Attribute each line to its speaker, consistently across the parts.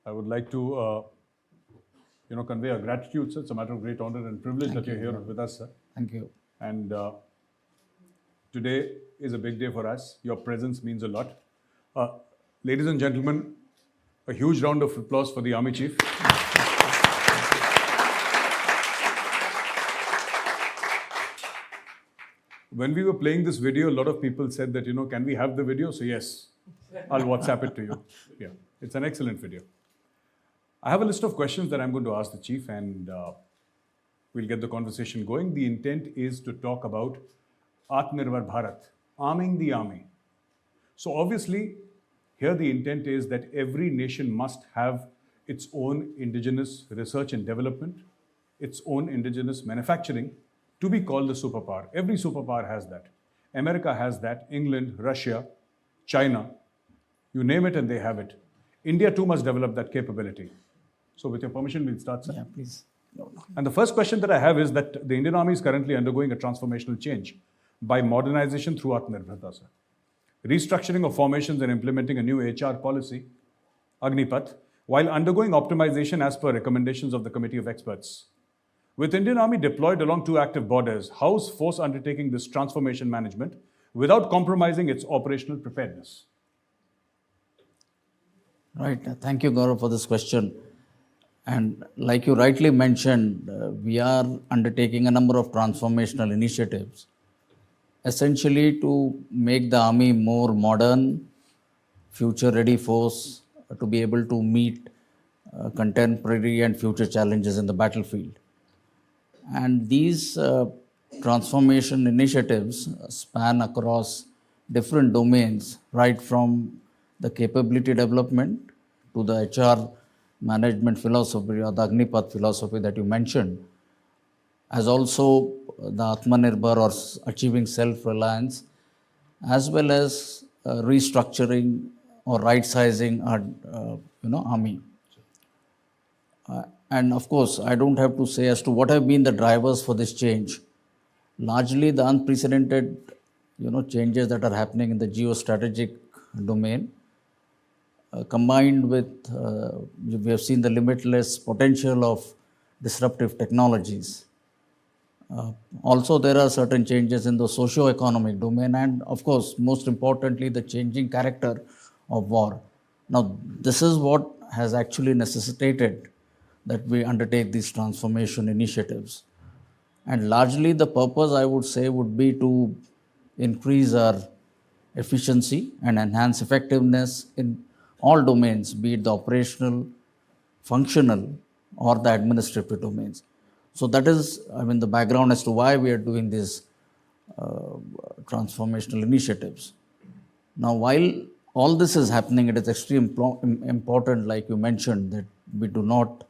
Speaker 1: I would like to, convey our gratitude, sir. It's a matter of great honor and privilege that you're here with us, sir.
Speaker 2: Thank you.
Speaker 1: And today is a big day for us. Your presence means a lot. Ladies and gentlemen, a huge round of applause for the Army Chief. When we were playing this video, a lot of people said that, can we have the video? So yes, I'll WhatsApp it to you. Yeah, it's an excellent video. I have a list of questions that I'm going to ask the Chief, and we'll get the conversation going. The intent is to talk about Atmanirbhar Bharat, arming the army. So obviously, here the intent is that every nation must have its own indigenous research and development, its own indigenous manufacturing to be called a superpower. Every superpower has that. America has that, England, Russia, China, you name it and they have it. India too must develop that capability. So with your permission, we'll start, sir.
Speaker 2: Yeah, please.
Speaker 1: And the first question that I have is that the Indian Army is currently undergoing a transformational change by modernization through Atmanirbharta, sir. Restructuring of formations and implementing a new HR policy, Agnipath, while undergoing optimization as per recommendations of the Committee of Experts. With Indian Army deployed along two active borders, how is force undertaking this transformation management without compromising its operational preparedness?
Speaker 2: Right. Thank you, Gaurav, for this question. And like you rightly mentioned, we are undertaking a number of transformational initiatives, essentially to make the army more modern, future-ready force to be able to meet contemporary and future challenges in the battlefield. And these transformation initiatives span across different domains, right from the capability development to the HR management philosophy or the Agnipath philosophy that you mentioned, as also the Atmanirbhar or achieving self-reliance, as well as restructuring or right-sizing our army. And of course, I don't have to say as to what have been the drivers for this change. Largely the unprecedented changes that are happening in the geostrategic domain, combined with, we have seen the limitless potential of disruptive technologies. Also, there are certain changes in the socio-economic domain and, of course, most importantly, the changing character of war. Now, this is what has actually necessitated that we undertake these transformation initiatives. And largely the purpose, I would say, would be to increase our efficiency and enhance effectiveness in all domains, be it the operational, functional, or the administrative domains. So that is, the background as to why we are doing these transformational initiatives. Now, while all this is happening, it is extremely important, like you mentioned, that we do not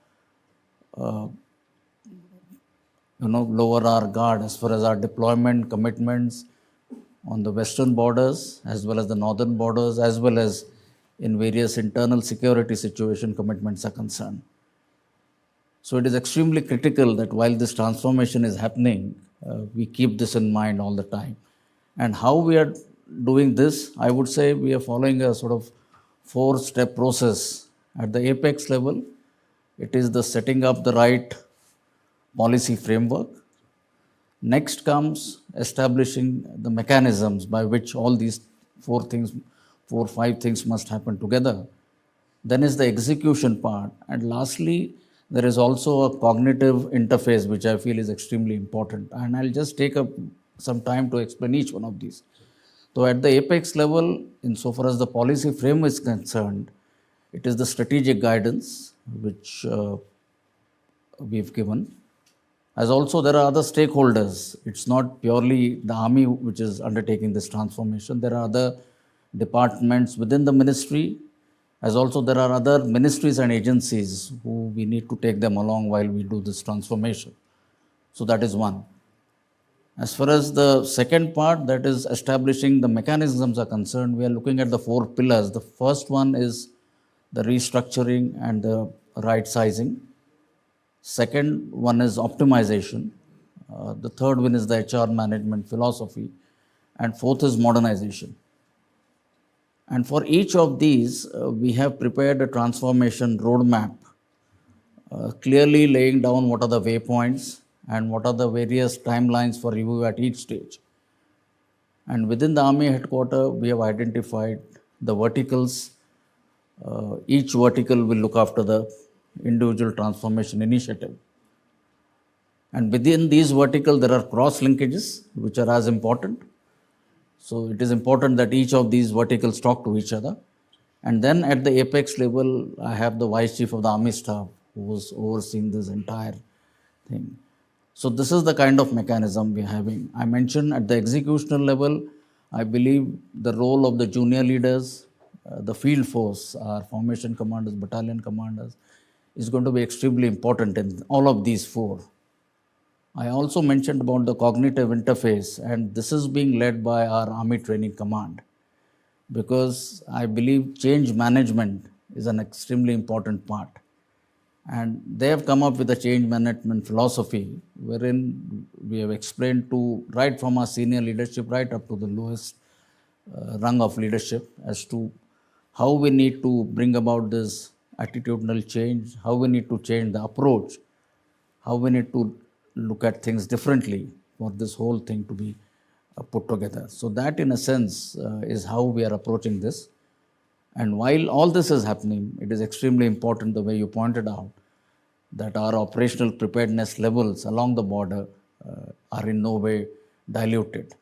Speaker 2: lower our guard as far as our deployment commitments on the western borders, as well as the northern borders, as well as in various internal security situation commitments are concerned. So it is extremely critical that while this transformation is happening, we keep this in mind all the time. And how we are doing this, I would say we are following a sort of 4-step process. At the apex level, it is the setting up the right policy framework. Next comes establishing the mechanisms by which all these 4 or 5 things must happen together. Then is the execution part. And lastly, there is also a cognitive interface, which I feel is extremely important. And I'll just take up some time to explain each one of these. So at the apex level, insofar as the policy frame is concerned, it is the strategic guidance which we've given. As also there are other stakeholders. It's not purely the army which is undertaking this transformation. There are other departments within the ministry, as also there are other ministries and agencies who we need to take them along while we do this transformation. So that is one. As far as the second part, that is establishing the mechanisms are concerned, we are looking at the 4 pillars. The first one is the restructuring and the right sizing. Second one is optimization. The third one is the HR management philosophy. And fourth is modernization. And for each of these, we have prepared a transformation roadmap, clearly laying down what are the waypoints and what are the various timelines for review at each stage. And within the Army headquarters, we have identified the verticals. Each vertical will look after the individual transformation initiative. And within these verticals, there are cross linkages, which are as important. So it is important that each of these verticals talk to each other. And then at the apex level, I have the Vice Chief of the Army Staff who was overseeing this entire thing. So this is the kind of mechanism we're having. I mentioned at the executional level, I believe the role of the junior leaders, the field force, our formation commanders, battalion commanders, is going to be extremely important in all of these four. I also mentioned about the cognitive interface, and this is being led by our Army Training Command, because I believe change management is an extremely important part. And they have come up with a change management philosophy wherein we have explained to right from our senior leadership right up to the lowest rung of leadership as to how we need to bring about this attitudinal change, how we need to change the approach, how we need to look at things differently for this whole thing to be put together. So that in a sense is how we are approaching this. And while all this is happening, it is extremely important, the way you pointed out, that our operational preparedness levels along the border are in no way diluted.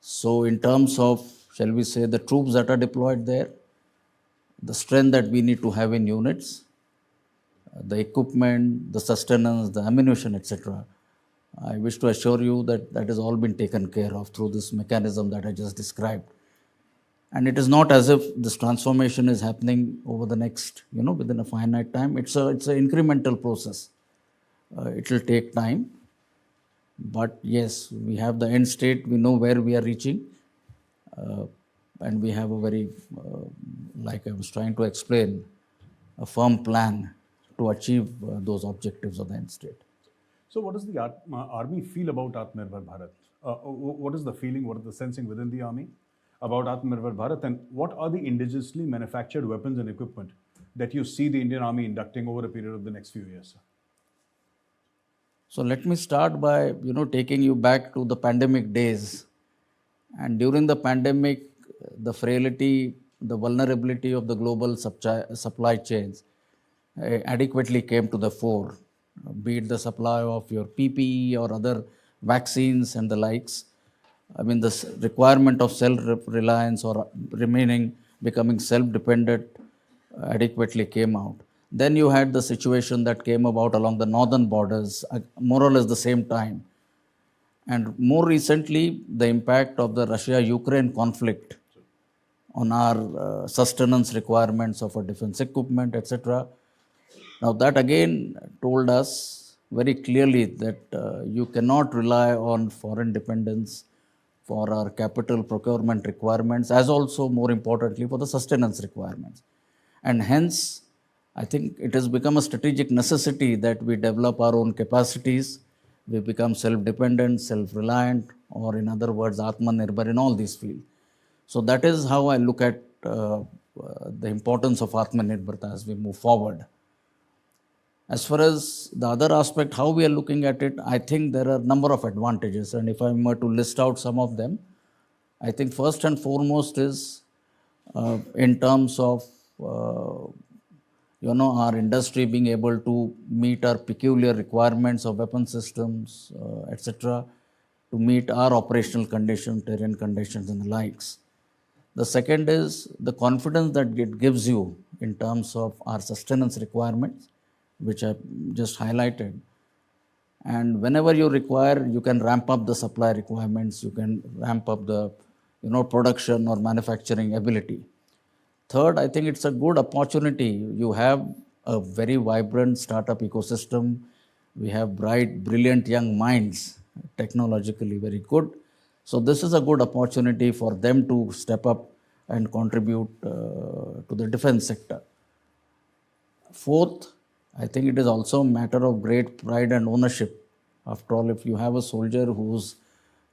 Speaker 2: So in terms of, shall we say, the troops that are deployed there, the strength that we need to have in units, the equipment, the sustenance, the ammunition, etc., I wish to assure you that that has all been taken care of through this mechanism that I just described. And it is not as if this transformation is happening over the next, within a finite time. It's an incremental process. It will take time. But yes, we have the end state. We know where we are reaching. And we have a very, like I was trying to explain, a firm plan to achieve those objectives of the end state.
Speaker 1: So what does the army feel about Atmanirbhar Bharat? What is the feeling, what is the sensing within the army about Atmanirbhar Bharat, and what are the indigenously manufactured weapons and equipment that you see the Indian Army inducting over a period of the next few years?
Speaker 2: So let me start by, taking you back to the pandemic days. And during the pandemic, the frailty, the vulnerability of the global supply chains adequately came to the fore, be it the supply of your PPE or other vaccines and the likes. I mean, the requirement of self-reliance or becoming self-dependent adequately came out. Then you had the situation that came about along the northern borders, more or less the same time. And more recently, the impact of the Russia-Ukraine conflict on our sustenance requirements of our defense equipment, etc. Now that again told us very clearly that you cannot rely on foreign dependence for our capital procurement requirements, as also more importantly for the sustenance requirements. And hence, I think it has become a strategic necessity that we develop our own capacities, we become self-dependent, self-reliant, or in other words, Atmanirbhar in all these fields. So that is how I look at the importance of Atmanirbharta as we move forward. As far as the other aspect, how we are looking at it, I think there are a number of advantages. And if I were to list out some of them, I think first and foremost is in terms of, our industry being able to meet our peculiar requirements of weapon systems, etc., to meet our operational conditions, terrain conditions and the likes. The second is the confidence that it gives you in terms of our sustenance requirements, which I just highlighted. And whenever you require, you can ramp up the supply requirements, you can ramp up the production or manufacturing ability. Third, I think it's a good opportunity. You have a very vibrant startup ecosystem. We have bright, brilliant young minds, technologically very good. So this is a good opportunity for them to step up and contribute to the defense sector. Fourth, I think it is also a matter of great pride and ownership. After all, if you have a soldier who's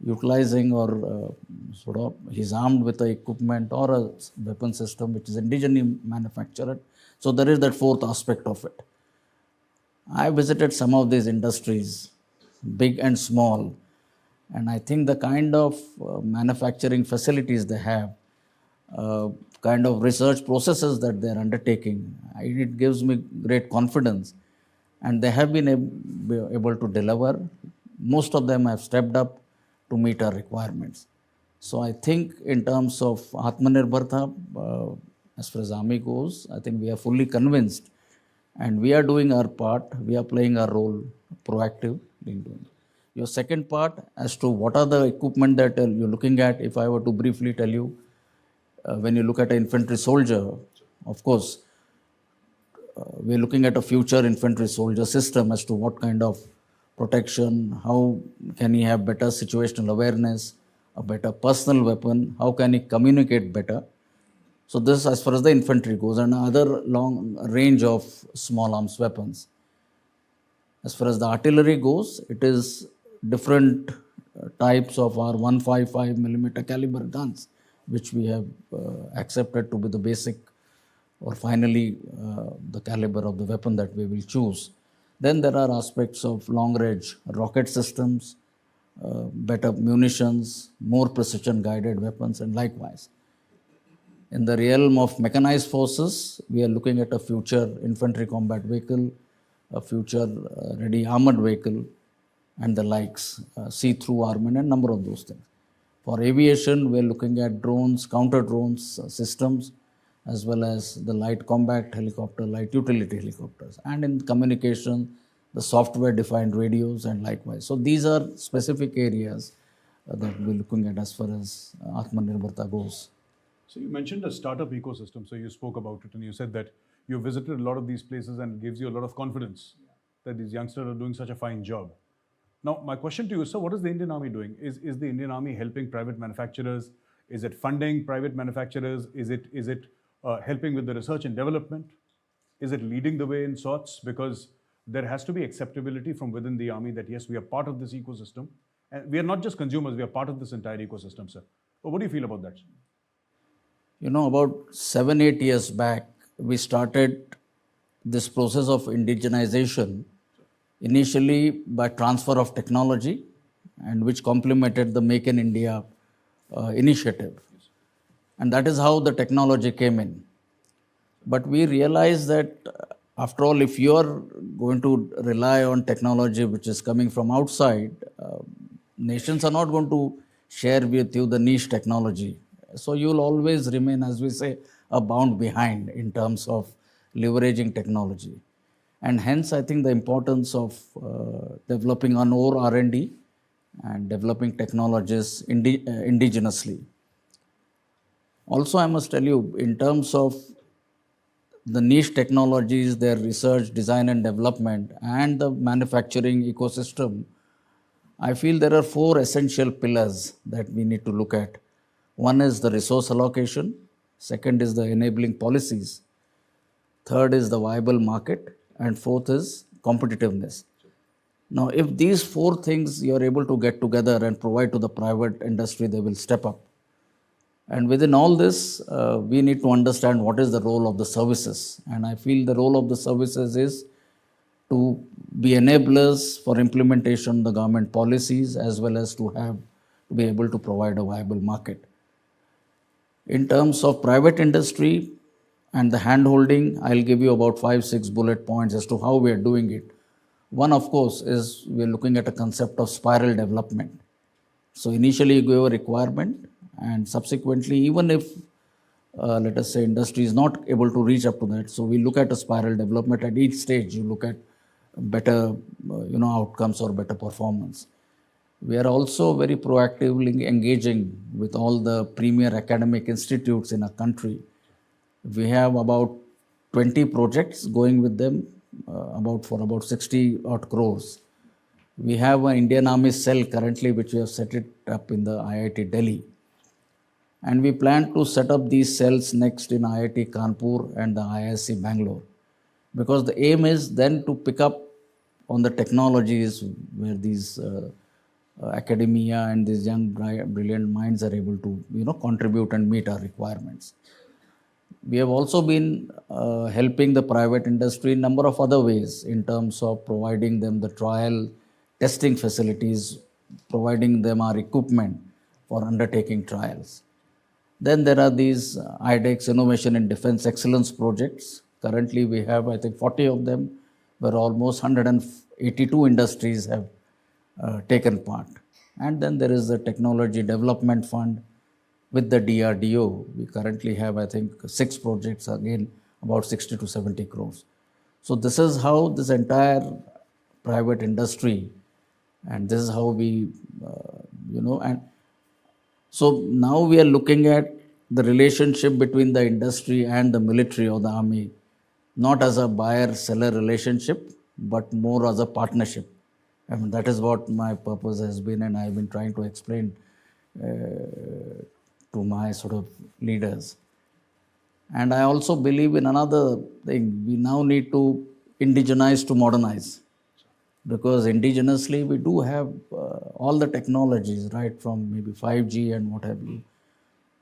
Speaker 2: utilizing or sort of he's armed with a equipment or a weapon system which is indigenously manufactured. So there is that fourth aspect of it. I visited some of these industries, big and small, and I think the kind of manufacturing facilities they have, kind of research processes that they are undertaking, it gives me great confidence. And they have been able to deliver. Most of them have stepped up to meet our requirements. So I think in terms of Atmanirbharta, as far as Army goes, I think we are fully convinced and we are doing our part, we are playing our role proactive in doing it. Your second part as to what are the equipment that you're looking at, if I were to briefly tell you, when you look at an infantry soldier, of course, we're looking at a future infantry soldier system as to what kind of protection, how can he have better situational awareness, a better personal weapon, how can he communicate better. So this as far as the infantry goes, and other long range of small arms weapons. As far as the artillery goes, it is different types of our 155 millimeter caliber guns, which we have accepted to be the basic or finally the caliber of the weapon that we will choose. Then there are aspects of long range rocket systems, better munitions, more precision guided weapons, and likewise. In the realm of mechanized forces, we are looking at a future infantry combat vehicle, a future ready armored vehicle, and the likes, see-through armament, and number of those things. For aviation, we are looking at drones, counter drones systems, as well as the light combat helicopter, light utility helicopters, and in communication, the software-defined radios, and likewise. So these are specific areas that we're looking at as far as Atmanirbharta goes.
Speaker 1: So you mentioned a startup ecosystem. So you spoke about it and you said that you visited a lot of these places and it gives you a lot of confidence that these youngsters are doing such a fine job. Now, my question to you, sir, what is the Indian Army doing? Is the Indian Army helping private manufacturers? Is it funding private manufacturers? Is it helping with the research and development? Is it leading the way in sorts? Because there has to be acceptability from within the army that yes, we are part of this ecosystem. And we are not just consumers, we are part of this entire ecosystem, sir. But what do you feel about that?
Speaker 2: You know, about 7-8 years back, we started this process of indigenization, initially by transfer of technology, and which complemented the Make in India initiative. And that is how the technology came in. But we realized that after all, if you are going to rely on technology which is coming from outside, nations are not going to share with you the niche technology. So you will always remain, as we say, a bound behind in terms of leveraging technology. And hence, I think the importance of developing on our R&D and developing technologies indigenously. Also, I must tell you, in terms of the niche technologies, their research, design and development, and the manufacturing ecosystem, I feel there are 4 essential pillars that we need to look at. One is the resource allocation, second is the enabling policies, third is the viable market, and fourth is competitiveness. Now, if these 4 things you are able to get together and provide to the private industry, they will step up. And within all this, we need to understand what is the role of the services. And I feel the role of the services is to be enablers for implementation of the government policies as well as to be able to provide a viable market. In terms of private industry and the hand-holding, I'll give you about 5-6 bullet points as to how we are doing it. One, of course, is we're looking at a concept of spiral development. So initially you give a requirement, and subsequently, even if, let us say, industry is not able to reach up to that, so we look at a spiral development. At each stage, you look at better outcomes or better performance. We are also very proactively engaging with all the premier academic institutes in our country. We have about 20 projects going with them, for about 60 odd crores. We have an Indian Army cell currently, which we have set it up in the IIT Delhi. And we plan to set up these cells next in IIT Kanpur and the IISc Bangalore. Because the aim is then to pick up on the technologies where these academia and these young brilliant minds are able to contribute and meet our requirements. We have also been helping the private industry in number of other ways in terms of providing them the trial testing facilities, providing them our equipment for undertaking trials. Then there are these IDEX Innovation in Defense Excellence projects. Currently, we have, I think, 40 of them, where almost 182 industries have taken part. And then there is the Technology Development Fund with the DRDO. We currently have, I think, 6 projects, again, about 60 to 70 crores. So this is how this entire private industry, and this is how we, and so now we are looking at the relationship between the industry and the military or the army, not as a buyer-seller relationship, but more as a partnership. I mean, that is what my purpose has been, and I've been trying to explain to my sort of leaders. And I also believe in another thing. We now need to indigenize to modernize, because indigenously we do have all the technologies, right, from maybe 5G and what have you.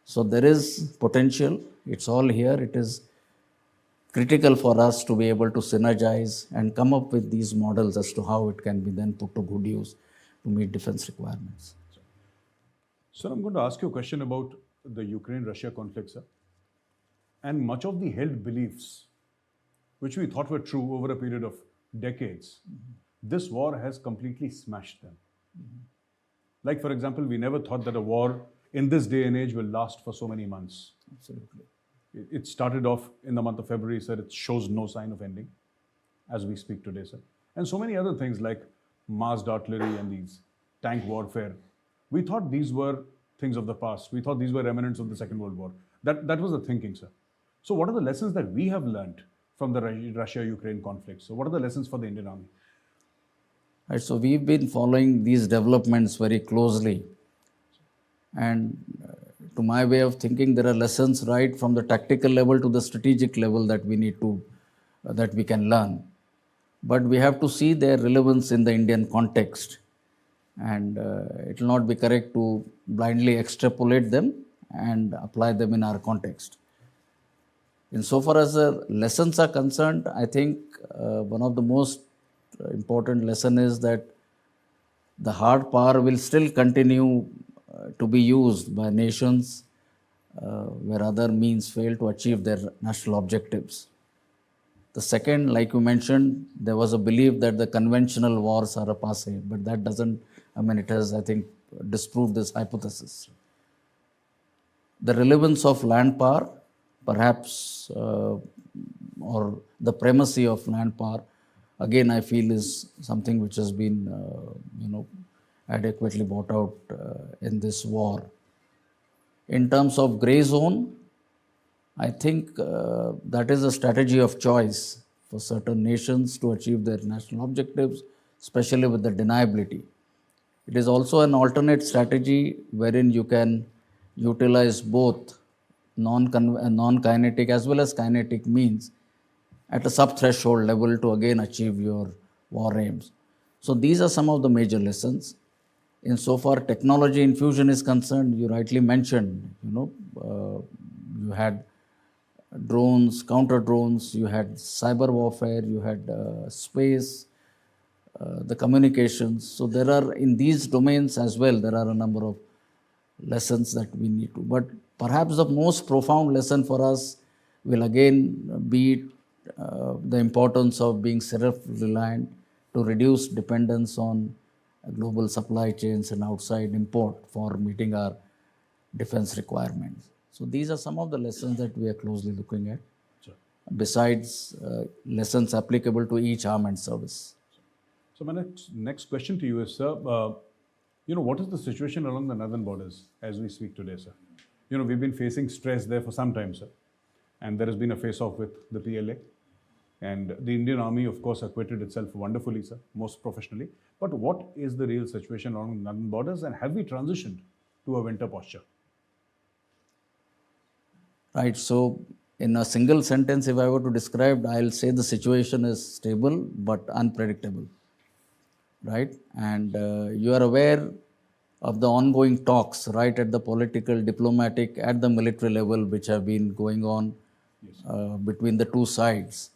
Speaker 2: So there is potential. It's all here. It is critical for us to be able to synergize and come up with these models as to how it can be then put to good use to meet defense requirements.
Speaker 1: Sir, I'm going to ask you a question about the Ukraine-Russia conflict, sir. And much of the held beliefs, which we thought were true over a period of decades, this war has completely smashed them. Like, for example, we never thought that a war in this day and age will last for so many months.
Speaker 2: Absolutely.
Speaker 1: It started off in the month of February, sir. It shows no sign of ending as we speak today, sir. And so many other things like massed artillery and these tank warfare. We thought these were things of the past. We thought these were remnants of the Second World War. That was the thinking, sir. So what are the lessons that we have learned from the Russia-Ukraine conflict? So what are the lessons for the Indian Army?
Speaker 2: Right, so we've been following these developments very closely. And to my way of thinking, there are lessons right from the tactical level to the strategic level that we need to, that we can learn. But we have to see their relevance in the Indian context. And it will not be correct to blindly extrapolate them and apply them in our context. Insofar as the lessons are concerned, I think one of the most important lesson is that the hard power will still continue to be used by nations where other means fail to achieve their national objectives. The second, like you mentioned, there was a belief that the conventional wars are a passé, but that doesn't, it has, I think, disproved this hypothesis. The relevance of land power, perhaps, or the primacy of land power, again, I feel is something which has been, adequately brought out in this war. In terms of grey zone, I think that is a strategy of choice for certain nations to achieve their national objectives, especially with the deniability. It is also an alternate strategy wherein you can utilize both non-kinetic as well as kinetic means at a sub-threshold level to again achieve your war aims. So these are some of the major lessons. Insofar technology infusion is concerned, you rightly mentioned, you had drones, counter drones, you had cyber warfare, you had space, the communications. So there are, in these domains as well, there are a number of lessons that we need to. But perhaps the most profound lesson for us will again be the importance of being self-reliant to reduce dependence on global supply chains and outside import for meeting our defense requirements. So these are some of the lessons that we are closely looking at, sure, besides lessons applicable to each arm and service.
Speaker 1: So my next question to you is, sir, what is the situation along the northern borders as we speak today, sir? We've been facing stress there for some time, sir. And there has been a face-off with the PLA. And the Indian Army, of course, acquitted itself wonderfully, sir, most professionally. But what is the real situation along the northern borders, and have we transitioned to a winter posture?
Speaker 2: Right. So in a single sentence, if I were to describe, I'll say the situation is stable but unpredictable. Right. And you are aware of the ongoing talks, right at the political, diplomatic, at the military level, which have been going on between the two sides.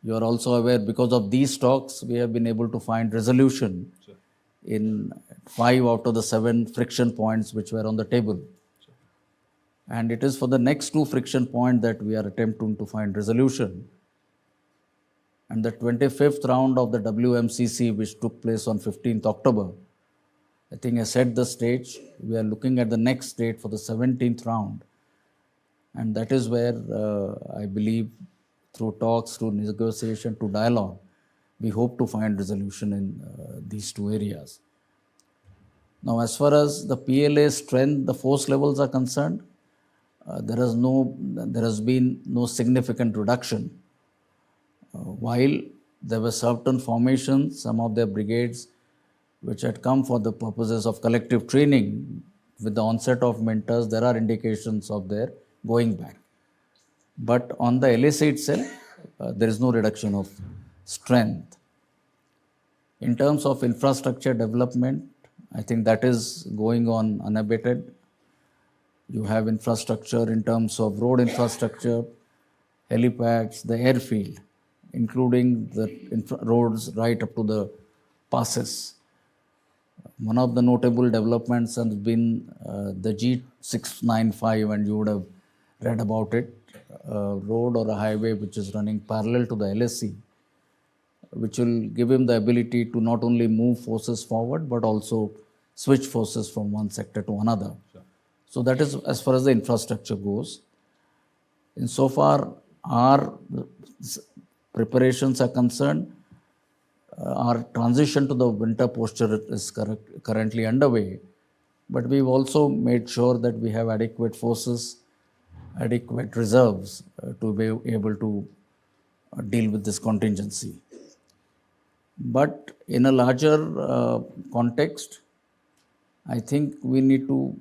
Speaker 2: You are also aware, because of these talks, we have been able to find resolution in 5 out of the 7 friction points which were on the table. And it is for the next 2 friction points that we are attempting to find resolution. And the 25th round of the WMCC, which took place on 15th October, I think I set the stage. We are looking at the next date for the 17th round. And that is where I believe through talks, through negotiation, to dialogue, we hope to find resolution in these 2 areas. Now, as far as the PLA strength, the force levels are concerned, there has been no significant reduction. While there were certain formations, some of their brigades, which had come for the purposes of collective training, with the onset of winters, there are indications of their going back. But on the LAC itself, there is no reduction of strength. In terms of infrastructure development, I think that is going on unabated. You have infrastructure in terms of road infrastructure, helipads, the airfield, including the roads right up to the passes. One of the notable developments has been the G695, and you would have read about it, a road or a highway which is running parallel to the LSC, which will give him the ability to not only move forces forward, but also switch forces from one sector to another. So that is as far as the infrastructure goes. Insofar our preparations are concerned, our transition to the winter posture is currently underway, but we've also made sure that we have adequate forces, adequate reserves to be able to deal with this contingency. But in a larger context, I think we need to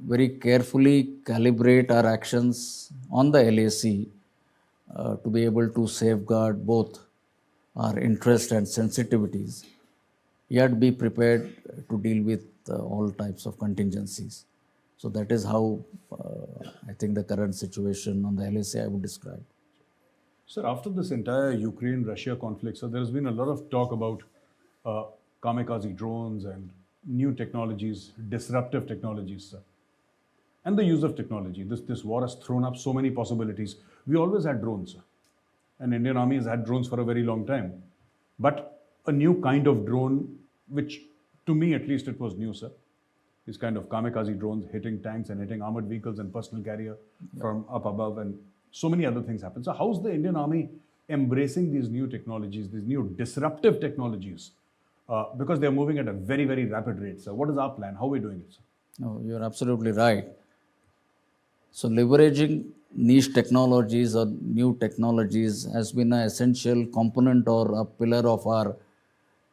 Speaker 2: very carefully calibrate our actions on the LAC to be able to safeguard both our interests and sensitivities, yet be prepared to deal with all types of contingencies. So that is how I think the current situation on the LAC I would describe.
Speaker 1: Sir, after this entire Ukraine-Russia conflict, so there has been a lot of talk about kamikaze drones and new technologies, disruptive technologies, sir. And the use of technology. This war has thrown up so many possibilities. We always had drones, sir. And Indian Army has had drones for a very long time. But a new kind of drone, which to me at least it was new, sir. These kind of kamikaze drones hitting tanks and hitting armored vehicles and personal carrier from up above, and so many other things happen. So how's the Indian Army embracing these new technologies, these new disruptive technologies? Because they're moving at a very, very rapid rate. So what is our plan? How are we doing it, sir?
Speaker 2: No, you're absolutely right. So leveraging niche technologies or new technologies has been an essential component or a pillar of our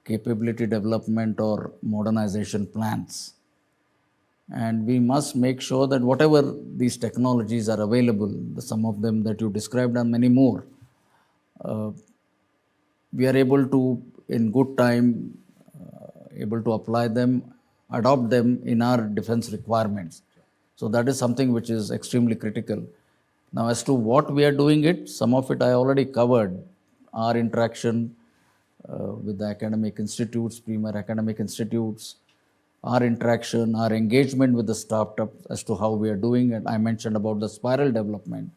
Speaker 2: capability development or modernization plans. And we must make sure that whatever these technologies are available, some of them that you described and many more, we are able to, in good time, able to apply them, adopt them in our defense requirements. So that is something which is extremely critical. Now, as to what we are doing it, some of it I already covered. Our interaction with the academic institutes, premier academic institutes, our interaction, our engagement with the startups as to how we are doing it. I mentioned about the spiral development.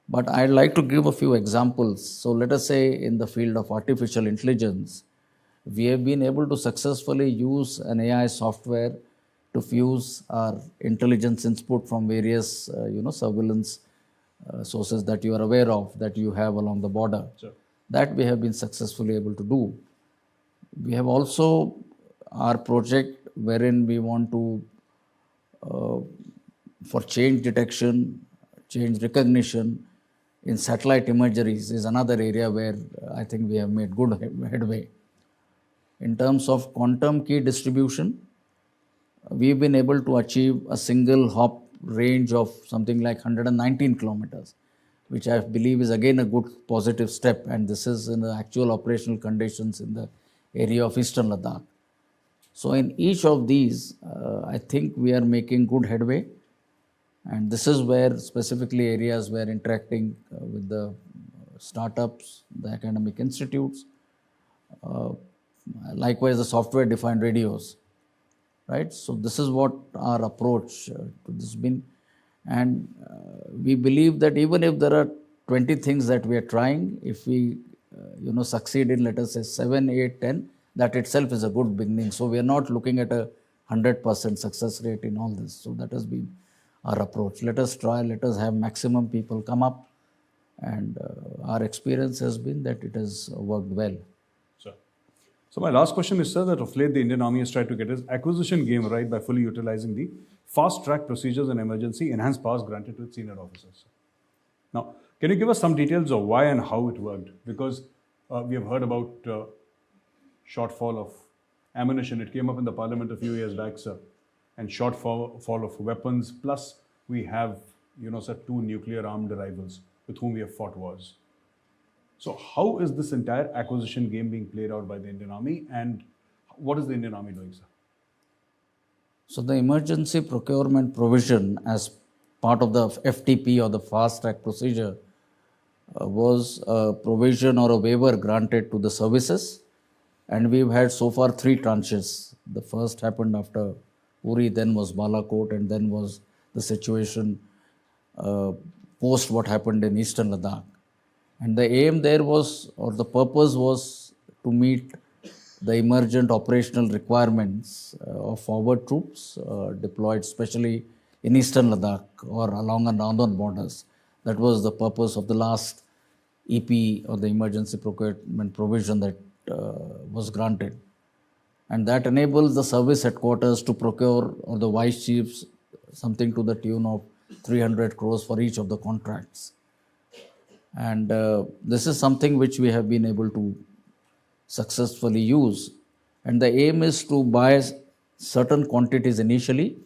Speaker 2: But I'd like to give a few examples. So let us say in the field of artificial intelligence, we have been able to successfully use an AI software to fuse our intelligence input from various surveillance sources that you are aware of, that you have along the border.
Speaker 1: Sure.
Speaker 2: That we have been successfully able to do. We have also our project wherein we want to, for change detection, change recognition in satellite imageries is another area where I think we have made good headway. In terms of quantum key distribution, we've been able to achieve a single hop range of something like 119 kilometers, which I believe is again a good positive step, and this is in the actual operational conditions in the area of Eastern Ladakh. So in each of these, I think we are making good headway. And this is where specifically areas where interacting with the startups, the academic institutes, likewise the software defined radios, right? So this is what our approach to this been. And we believe that even if there are 20 things that we are trying, if we succeed in, let us say, 7, 8, 10, that itself is a good beginning. So we are not looking at a 100% success rate in all this. So that has been our approach. Let us try, let us have maximum people come up. And our experience has been that it has worked well.
Speaker 1: Sure. So my last question is, sir, that of late the Indian Army has tried to get its acquisition game right by fully utilizing the fast-track procedures and emergency enhanced powers granted to its senior officers. Now, can you give us some details of why and how it worked? Because we have heard about shortfall of ammunition. It came up in the parliament a few years back, sir. And shortfall of weapons. Plus, we have, sir, 2 nuclear-armed rivals with whom we have fought wars. So how is this entire acquisition game being played out by the Indian Army, and what is the Indian Army doing, sir?
Speaker 2: So the emergency procurement provision as part of the FTP or the fast track procedure was a provision or a waiver granted to the services, and we've had so far 3 tranches. The first happened after Uri, then was Balakot, and then was the situation post what happened in eastern Ladakh. And the aim there was, or the purpose was, to meet the emergent operational requirements of forward troops deployed especially in eastern Ladakh or along our northern borders. That was the purpose of the last EP or the emergency procurement provision that was granted. And that enables the service headquarters to procure, or the vice chiefs, something to the tune of 300 crores for each of the contracts. And this is something which we have been able to successfully use. And the aim is to buy certain quantities initially,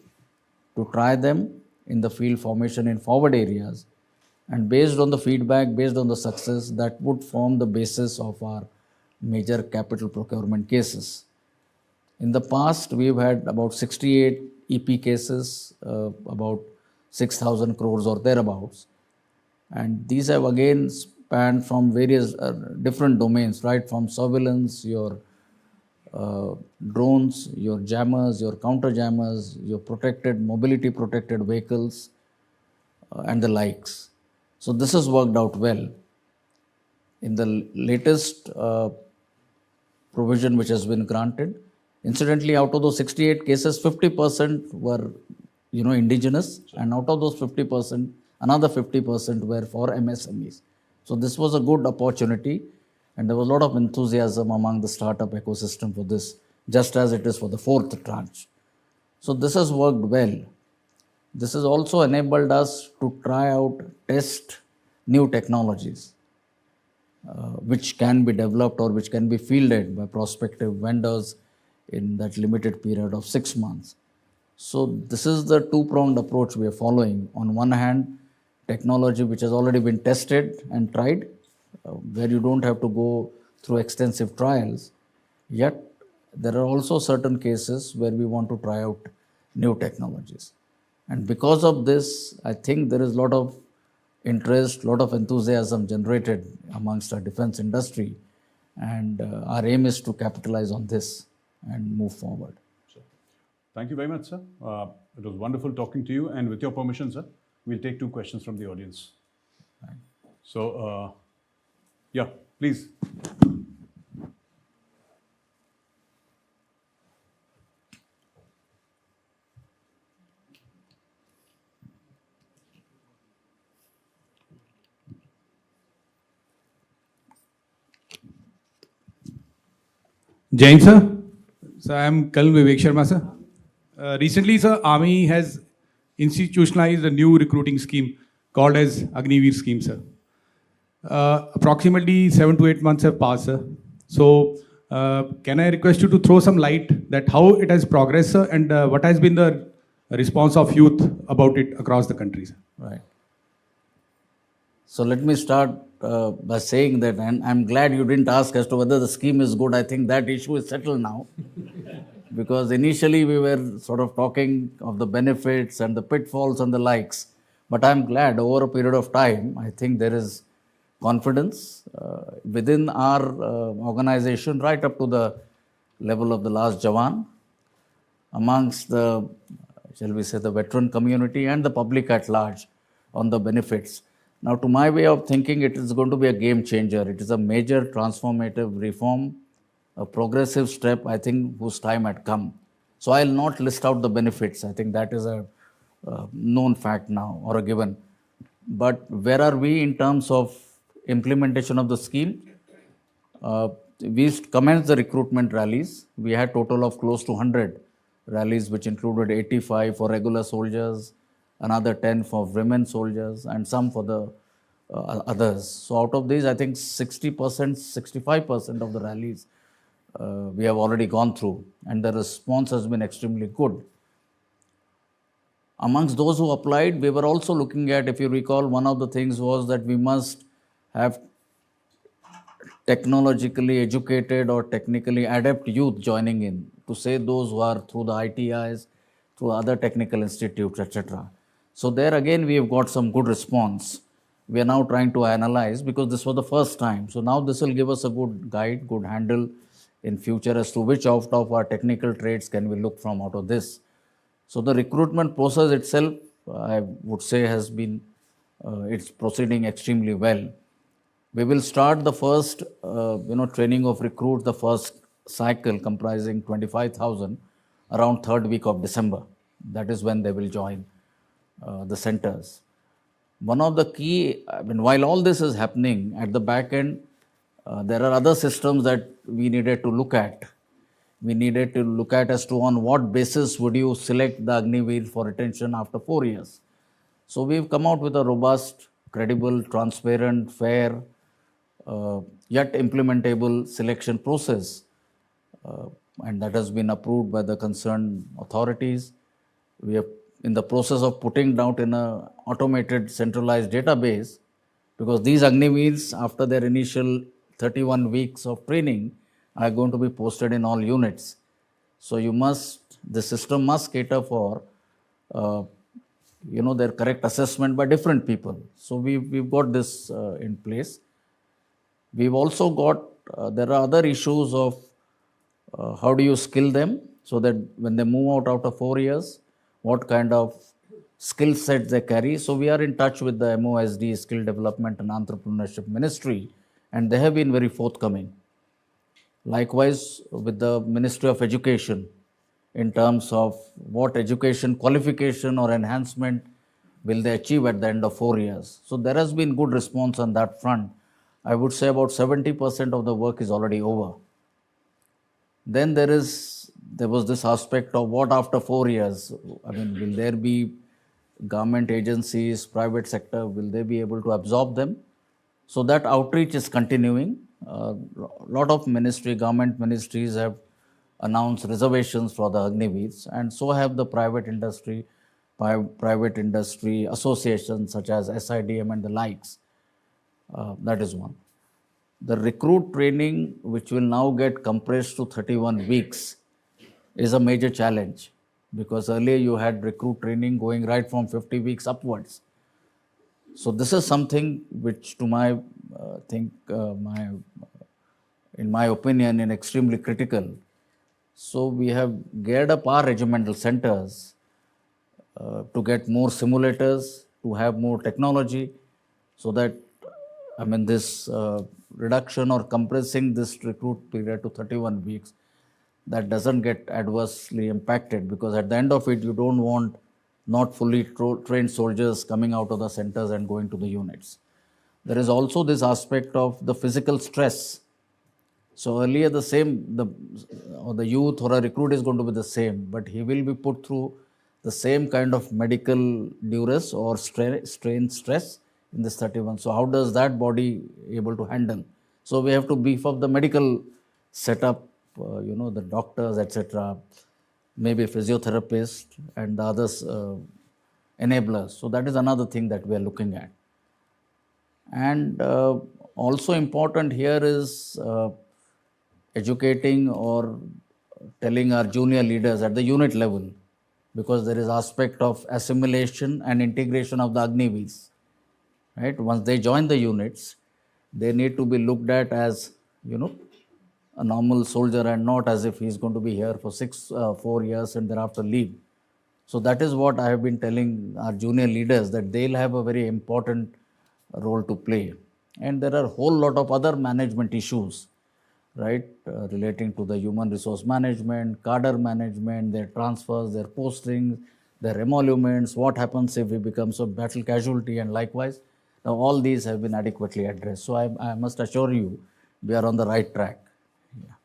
Speaker 2: to try them in the field formation in forward areas. And based on the feedback, based on the success, that would form the basis of our major capital procurement cases. In the past, we've had about 68 EP cases, about 6,000 crores or thereabouts. And these have again spanned from various different domains, right? From surveillance, your drones, your jammers, your counter jammers, your protected, mobility protected vehicles, and the likes. So this has worked out well. In the latest provision which has been granted, incidentally, out of those 68 cases, 50% were, indigenous, and out of those 50%, another 50% were for MSMEs. So this was a good opportunity, and there was a lot of enthusiasm among the startup ecosystem for this, just as it is for the 4th tranche. So this has worked well. This has also enabled us to try out, test new technologies, which can be developed or which can be fielded by prospective vendors in that limited period of 6 months. So this is the 2-pronged approach we are following. On one hand, technology which has already been tested and tried, where you don't have to go through extensive trials. Yet there are also certain cases where we want to try out new technologies. And because of this, I think there is a lot of interest, lot of enthusiasm generated amongst our defense industry. And our aim is to capitalize on this and move forward.
Speaker 1: Sure. Thank you very much, sir. It was wonderful talking to you. And with your permission, sir, we'll take 2 questions from the audience. Right. So, yeah, please.
Speaker 3: Jain sir. So I am Kalm Vivek Sharma sir. Recently sir, Army has institutionalized a new recruiting scheme called as Agniveer scheme sir. Approximately 7 to 8 months have passed sir. So can I request you to throw some light that how it has progressed sir, and what has been the response of youth about it across the country sir?
Speaker 2: Right. So let me start by saying that, and I'm glad you didn't ask as to whether the scheme is good. I think that issue is settled now. because initially we were sort of talking of the benefits and the pitfalls and the likes. But I'm glad over a period of time, I think there is confidence within our organization, right up to the level of the last Jawan, amongst the, shall we say, the veteran community and the public at large on the benefits. Now, to my way of thinking, it is going to be a game changer. It is a major transformative reform, a progressive step, I think, whose time had come. So I'll not list out the benefits. I think that is a known fact now or a given. But where are we in terms of implementation of the scheme? We commenced the recruitment rallies. We had total of close to 100 rallies, which included 85 for regular soldiers, another 10 for women soldiers, and some for the others. So out of these, I think 60%, 65% of the rallies we have already gone through, and the response has been extremely good. Amongst those who applied, we were also looking at, if you recall, one of the things was that we must have technologically educated or technically adept youth joining in, to say those who are through the ITIs, through other technical institutes, etc. So there again, we have got some good response. We are now trying to analyze, because this was the first time. So now this will give us a good guide, good handle in future as to which out of our technical trades can we look from out of this. So the recruitment process itself, I would say, has been, it's proceeding extremely well. We will start the first, training of recruits, the first cycle comprising 25,000 around third week of December. That is when they will join the centers. One of the key, while all this is happening at the back end, there are other systems that we needed to look at. We needed to look at as to on what basis would you select the Agniveer for retention after 4 years. So we've come out with a robust, credible, transparent, fair, yet implementable selection process. And that has been approved by the concerned authorities. We are in the process of putting out in an automated centralized database, because these Agniveers, after their initial 31 weeks of training, are going to be posted in all units. So the system must cater for, their correct assessment by different people. So we've got this in place. We've also got, there are other issues of how do you skill them, so that when they move out after 4 years, what kind of skill set they carry. So we are in touch with the MOSD, Skill Development and Entrepreneurship Ministry, and they have been very forthcoming. Likewise, with the Ministry of Education, in terms of what education qualification or enhancement will they achieve at the end of 4 years. So there has been good response on that front. I would say about 70% of the work is already over. Then there was this aspect of what after 4 years. Will there be government agencies, private sector, will they be able to absorb them? So that outreach is continuing. A lot of government ministries have announced reservations for the Agniveers, and so have the private industry associations such as SIDM and the likes. That is one. The recruit training, which will now get compressed to 31 weeks, is a major challenge, because earlier you had recruit training going right from 50 weeks upwards. So this is something which, to in my opinion, is extremely critical. So we have geared up our regimental centers to get more simulators, to have more technology, so that this reduction or compressing this recruit period to 31 weeks, that doesn't get adversely impacted, because at the end of it, you don't want not fully trained soldiers coming out of the centers and going to the units. There is also this aspect of the physical stress. So earlier the youth or a recruit is going to be the same, but he will be put through the same kind of medical duress or strain stress in this 31. So how does that body able to handle? So we have to beef up the medical setup, the doctors, etc., maybe physiotherapists and the others enablers. So that is another thing that we are looking at. And also important here is educating or telling our junior leaders at the unit level, because there is aspect of assimilation and integration of the Agniveers. Right? Once they join the units, they need to be looked at as, a normal soldier and not as if he's going to be here for 4 years and thereafter leave. So that is what I have been telling our junior leaders, that they'll have a very important role to play. And there are a whole lot of other management issues, right, relating to the human resource management, cadre management, their transfers, their postings, their emoluments, what happens if he becomes a battle casualty, and likewise. Now, all these have been adequately addressed. So I must assure you, we are on the right track. Yeah.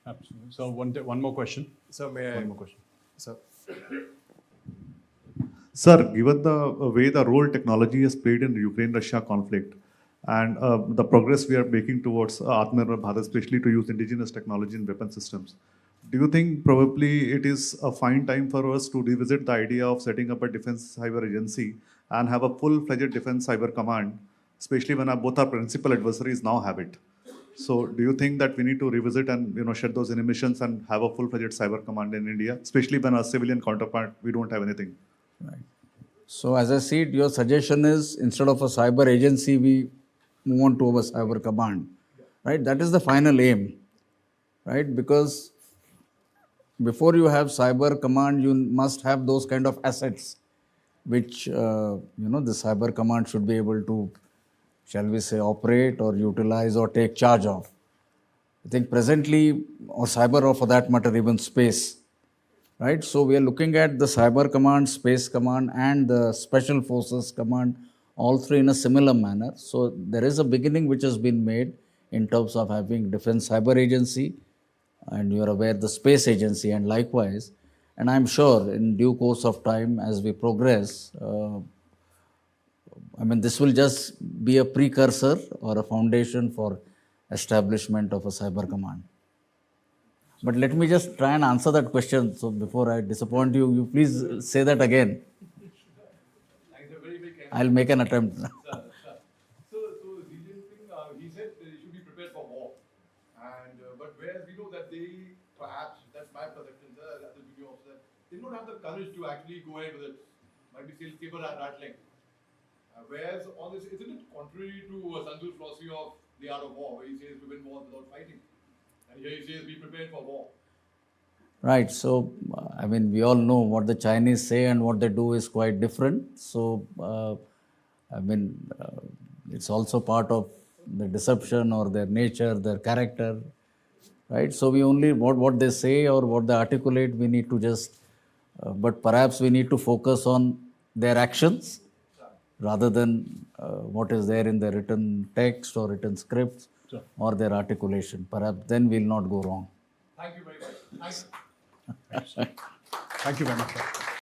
Speaker 1: Absolutely. So one more question.
Speaker 4: So may I?
Speaker 1: One more question.
Speaker 4: So,
Speaker 5: Sir, given the way the role technology has played in the Ukraine-Russia conflict and the progress we are making towards Atmanirbhar Bharat, especially to use indigenous technology in weapon systems, do you think probably it is a fine time for us to revisit the idea of setting up a defense cyber agency and have a full-fledged defense cyber command, especially when both our principal adversaries now have it? So do you think that we need to revisit and shed those inhibitions and have a full-fledged cyber command in India, especially when our civilian counterpart, we don't have anything?
Speaker 2: Right. So as I see it, your suggestion is instead of a cyber agency, we move on to a cyber command, right? That is the final aim, right? Because before you have cyber command, you must have those kind of assets, which the cyber command should be able to, shall we say, operate or utilize or take charge of. I think presently, or cyber, or for that matter, even space. Right, so we are looking at the cyber command, space command, and the special forces command, all three in a similar manner. So there is a beginning which has been made in terms of having defense cyber agency, and you are aware the space agency, and likewise. And I'm sure in due course of time, as we progress, this will just be a precursor or a foundation for establishment of a cyber command. But let me just try and answer that question. So before I disappoint you, you please say that again. I'll make an attempt.
Speaker 6: So Xi Jinping, he said they should be prepared for war. But whereas we know that they, perhaps, that's my perception, as a junior officer, they don't have the courage to actually go ahead with it. Might be still saber rattling. Whereas all this, isn't it contrary to Sun Tzu's philosophy of the art of war, where he says to win wars without fighting? And here he says, be prepared for war.
Speaker 2: Right. So, we all know what the Chinese say and what they do is quite different. So, it's also part of the deception or their nature, their character. Right. So, we only, what they say or what they articulate, we need to just, but perhaps we need to focus on their actions rather than what is there in the written text or written scripts. Sure. Or their articulation. Perhaps then we'll not go wrong.
Speaker 6: Thank you very much.
Speaker 1: Thank you very much, sir.